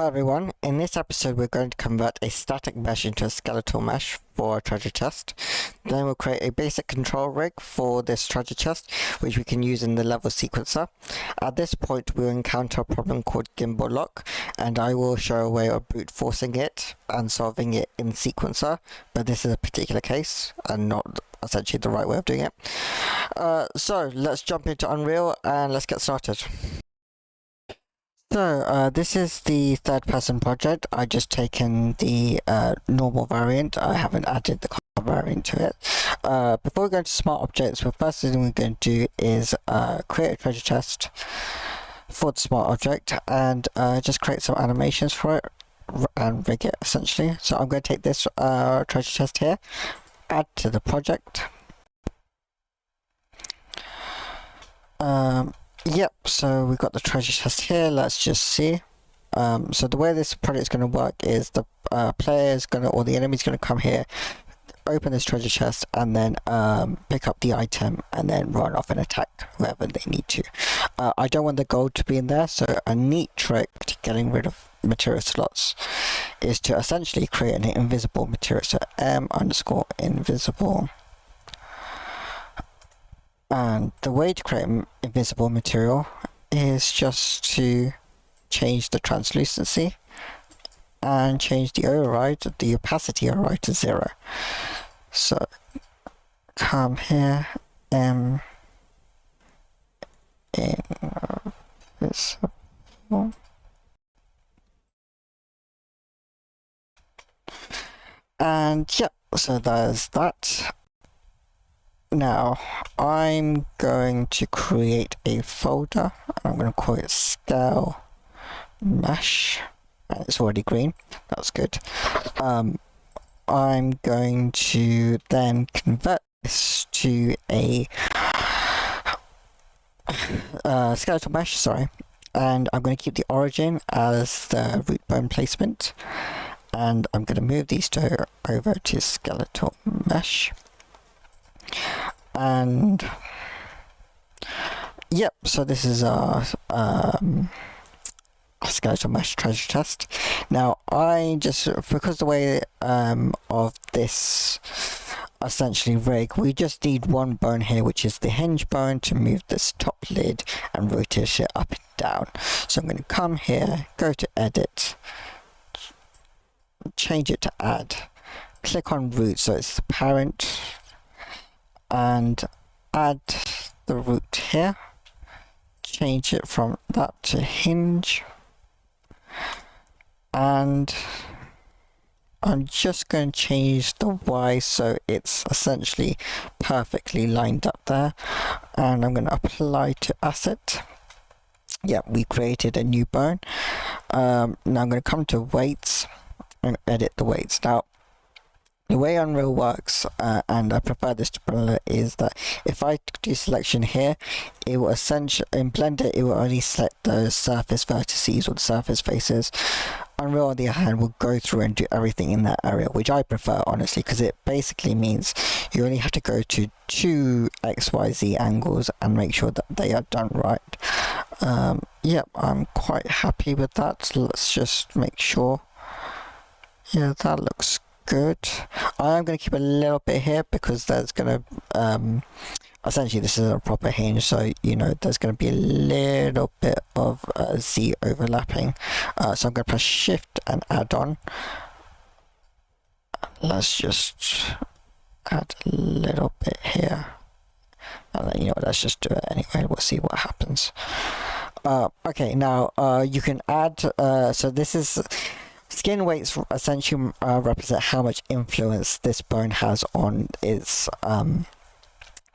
Hi everyone, in this episode we're going to convert a static mesh into a skeletal mesh for a treasure chest. Then we'll create a basic control rig for this treasure chest, which we can use in the level sequencer. At this point we'll encounter a problem called Gimbal Lock, and I will show a way of brute forcing it and solving it in sequencer, but this is a particular case and not essentially the right way of doing it. So let's jump into Unreal and let's get started. So, this is the third person project. I just taken the normal variant. I haven't added the car variant to it. Before we go into smart objects, the first thing we're going to do is create a treasure chest for the smart object and just create some animations for it and rig it essentially. So I'm going to take this treasure chest here, add to the project. Yep, so we've got the treasure chest here. Let's just see. So the way this project is going to work is the player is going to, or the enemy is going to come here, open this treasure chest, and then pick up the item and then run off and attack whoever they need to. I don't want the gold to be in there, so a neat trick to getting rid of material slots is to essentially create an invisible material. So m_invisible. And the way to create invisible material is just to change the translucency and change the opacity override to 0. So come here, invisible, and yep, so there's that. Now, I'm going to create a folder, and I'm going to call it Scale Mesh. It's already green, that's good. I'm going to then convert this to a skeletal mesh, and I'm going to keep the origin as the root bone placement, and I'm going to move these two over to skeletal mesh. And yep, so this is our skeletal mesh treasure chest. Now I just, because the way of this essentially rig, we just need one bone here, which is the hinge bone, to move this top lid and rotate it up and down. So I'm going to come here, go to edit, change it to add, click on root, so it's the parent, and add the root here, change it from that to hinge, and I'm just going to change the Y so it's essentially perfectly lined up there, and I'm going to apply to asset. Yeah, we created a new bone. Now I'm going to come to weights and edit the weights. Now the way Unreal works, and I prefer this to Blender, is that if I do selection here, it will essentially, in Blender, it will only select the surface vertices or the surface faces. Unreal, on the other hand, will go through and do everything in that area, which I prefer, honestly, because it basically means you only have to go to 2 XYZ angles and make sure that they are done right. Yep, I'm quite happy with that. So let's just make sure. Yeah, that looks good. I'm going to keep a little bit here because there's going to essentially this is a proper hinge, so you know there's going to be a little bit of Z overlapping, so I'm going to press shift and add on. Let's just add a little bit here, and then, you know, let's just do it anyway. We'll see what happens. Okay, now you can add, so this is skin weights essentially represent how much influence this bone has on its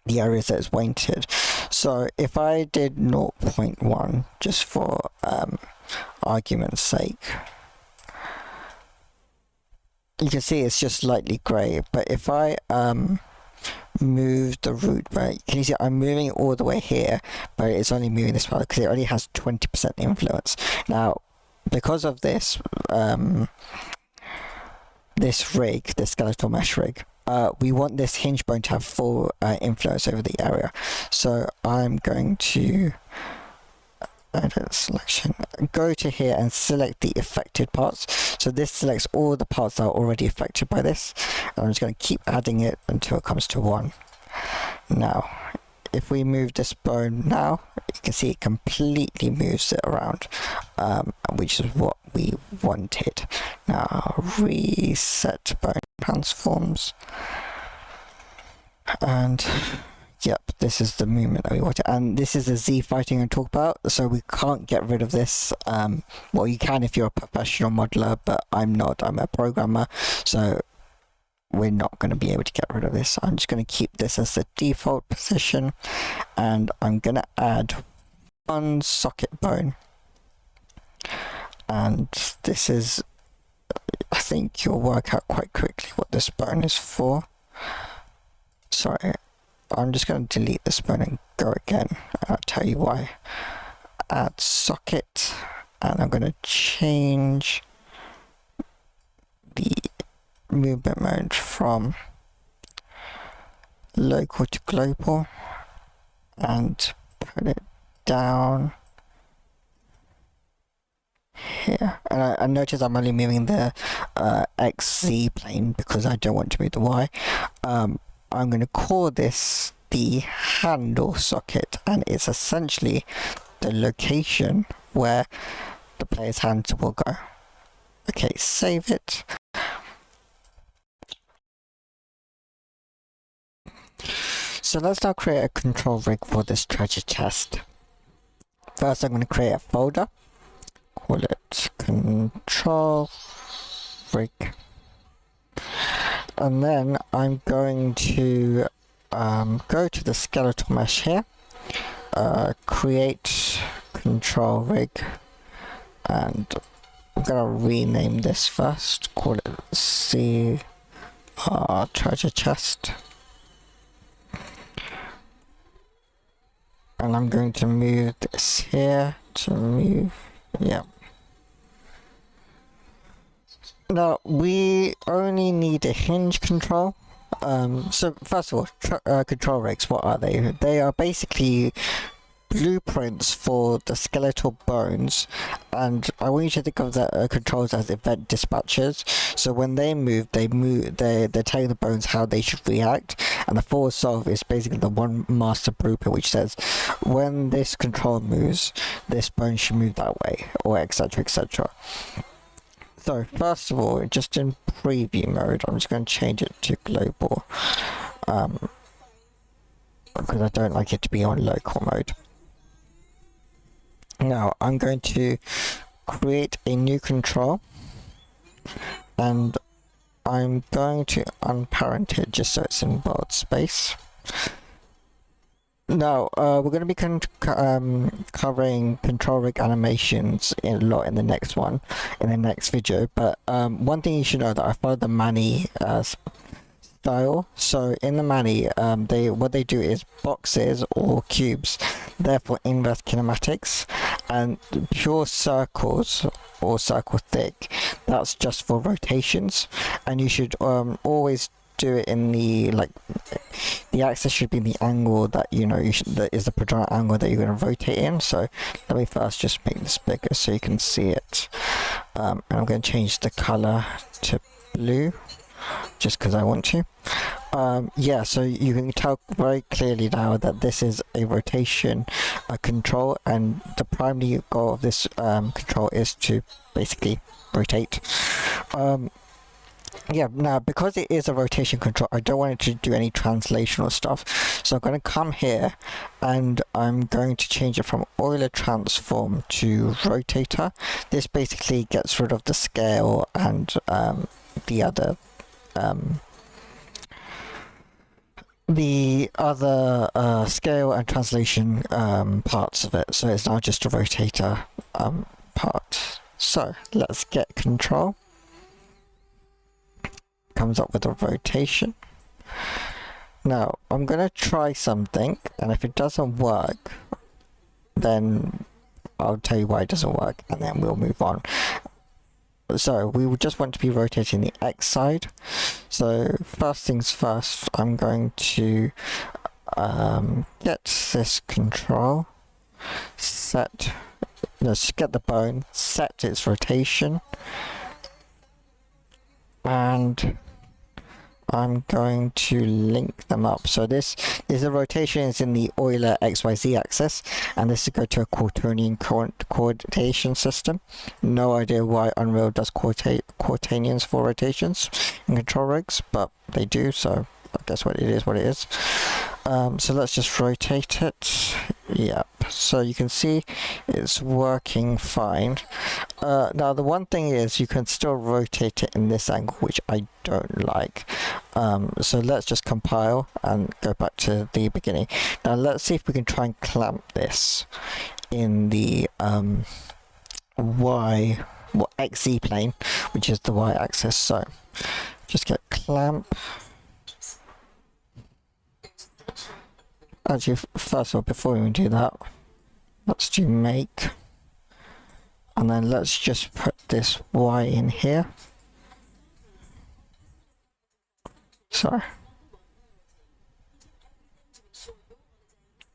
the areas that it's weighted. So if I did 0.1 just for argument's sake, you can see it's just slightly grey. But if I move the root, right, can you see I'm moving it all the way here, but it's only moving this part because it only has 20% influence. Now because of this this rig, the skeletal mesh rig, we want this hinge bone to have full influence over the area. So I'm going to edit selection, go to here and select the affected parts. So this selects all the parts that are already affected by this, and I'm just going to keep adding it until it comes to 1. Now if we move this bone now, you can see it completely moves it around, which is what we wanted. Now reset bone transforms, and yep, this is the movement that we wanted, and this is the Z fighting I talked about, so we can't get rid of this. Well, you can if you're a professional modeler, but I'm not, I'm a programmer, so we're not going to be able to get rid of this. I'm just going to keep this as the default position, and I'm going to add 1 socket bone, and this is, I think you'll work out quite quickly what this bone is for. Sorry, I'm just going to delete this bone and go again, and I'll tell you why. Add socket, and I'm going to change the movement mode from local to global, and put it down here. And I notice I'm only moving the XZ plane because I don't want to move the Y. I'm going to call this the handle socket, and it's essentially the location where the player's hands will go. Okay, save it. So let's now create a control rig for this treasure chest. First, I'm going to create a folder, call it control rig, and then I'm going to go to the skeletal mesh here, create control rig, and I'm going to rename this first, call it CR treasure chest. And I'm going to move this here to move, yeah. Now, we only need a hinge control. So first of all, control rigs, what are they? They are basically blueprints for the skeletal bones, and I want you to think of the controls as event dispatchers. So when they move, they're telling the bones how they should react, and the forward solve is basically the one master blueprint which says when this control moves, this bone should move that way, or etc, etc. So first of all, just in preview mode, I'm just going to change it to global, because I don't like it to be on local mode. Now I'm going to create a new control, and I'm going to unparent it just so it's in world space. Now we're going to be covering control rig animations a lot in the next one, in the next video. But one thing you should know, that I follow the Mani style. So in the Mani, what they do is boxes or cubes, therefore inverse kinematics, and pure circles or circle thick, that's just for rotations, and you should always do it in the, like, the axis should be the angle that that is the predominant angle that you're going to rotate in. So let me first just make this bigger so you can see it, and I'm going to change the color to blue just because I want to. Yeah, so you can tell very clearly now that this is a rotation control, and the primary goal of this control is to basically rotate. Yeah, now because it is a rotation control, I don't want it to do any translational stuff. So I'm going to come here and I'm going to change it from Euler transform to rotator. This basically gets rid of the scale and the other scale and translation parts of it. So it's now just a rotator part. So let's get control. Comes up with a rotation. Now I'm gonna try something, and if it doesn't work, then I'll tell you why it doesn't work, and then we'll move on. So we would just want to be rotating the X side. So first things first, I'm going to get this control, set let's get the bone, set its rotation, and I'm going to link them up. So this is the rotation is in the Euler XYZ axis, and this is go to a quaternion coordination system. No idea why Unreal does quaternions for rotations in control rigs, but they do, so I guess what it is. So let's just rotate it. Yep, so you can see it's working fine. Now the one thing is you can still rotate it in this angle, which I don't like. So let's just compile and go back to the beginning. Now let's see if we can try and clamp this in the XZ plane, which is the Y axis. So just get clamp. Actually, first of all, before we do that, let's do make, and then let's just put this Y in here. Sorry.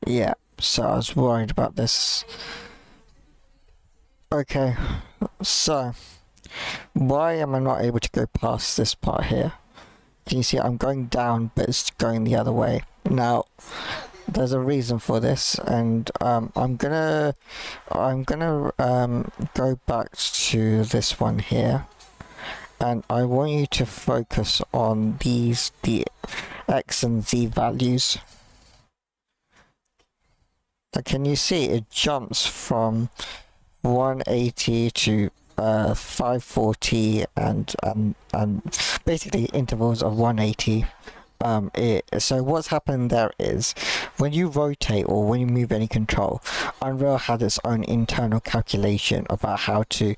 Yeah, so I was worried about this. Okay, so why am I not able to go past this part here? Can you see I'm going down, but it's going the other way. Now, there's a reason for this, and I'm gonna go back to this one here, and I want you to focus on the X and Z values. Now, can you see it jumps from 180 to 540 and basically intervals of 180. So what's happened there is when you rotate or when you move any control, Unreal had its own internal calculation about how to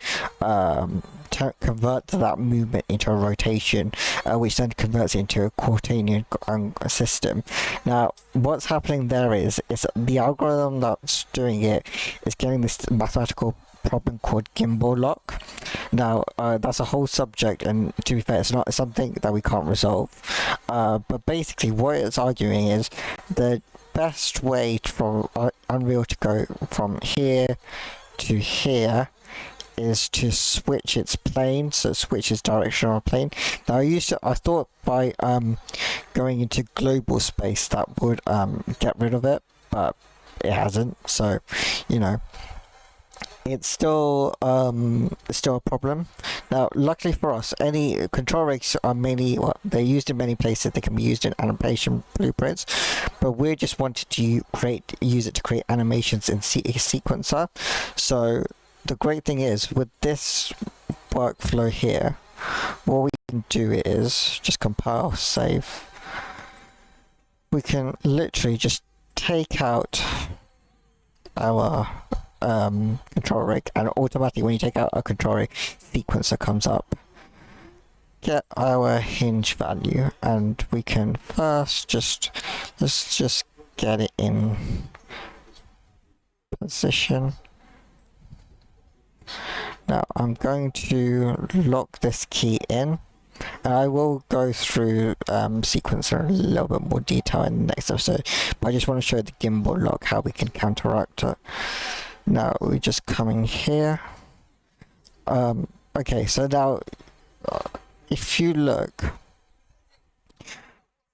convert that movement into a rotation, which then converts it into a quaternion system. Now what's happening there is the algorithm that's doing it is getting this mathematical problem called Gimbal Lock. Now that's a whole subject, and to be fair, it's not something that we can't resolve, but basically what it's arguing is the best way for Unreal to go from here to here is to switch its plane, so it switches direction on a plane. Now I thought by going into global space that would get rid of it, but it hasn't, so you know, it's still a problem. Now luckily for us, any control rigs are mainly, well, they're used in many places. They can be used in animation blueprints, but we just wanted to use it to create animations in sequencer. So the great thing is with this workflow here, what we can do is just compile, save. We can literally just take out our control rig, and automatically when you take out a control rig, sequencer comes up. Get our hinge value, and we can first let's just get it in position. Now I'm going to lock this key in, and I will go through sequencer in a little bit more detail in the next episode, but I just want to show the gimbal lock, how we can counteract it. Now we just come in here. Okay, so now if you look,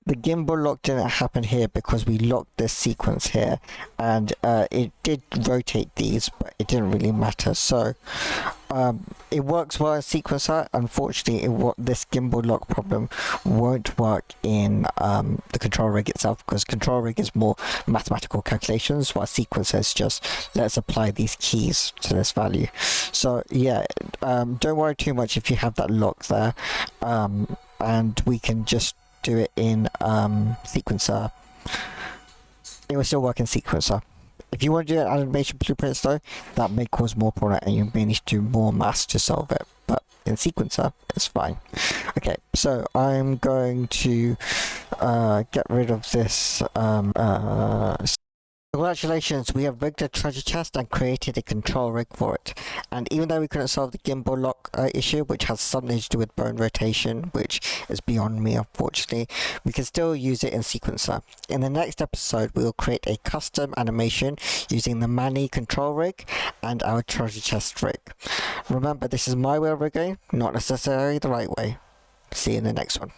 the gimbal lock didn't happen here because we locked this sequence here, and it did rotate these, but it didn't really matter. So it works well in sequencer. Unfortunately, this gimbal lock problem won't work in the control rig itself, because control rig is more mathematical calculations, while sequencer is just let's apply these keys to this value. So yeah, don't worry too much if you have that lock there, and we can just do it in sequencer. It will still work in sequencer. If you want to do an animation blueprints though, that may cause more problem, and you may need to do more math to solve it, but in sequencer it's fine. Okay, so I'm going to get rid of this Congratulations, we have rigged a treasure chest and created a control rig for it. And even though we couldn't solve the gimbal lock issue, which has something to do with bone rotation, which is beyond me unfortunately, we can still use it in Sequencer. In the next episode, we will create a custom animation using the Manny control rig and our treasure chest rig. Remember, this is my way of rigging, not necessarily the right way. See you in the next one.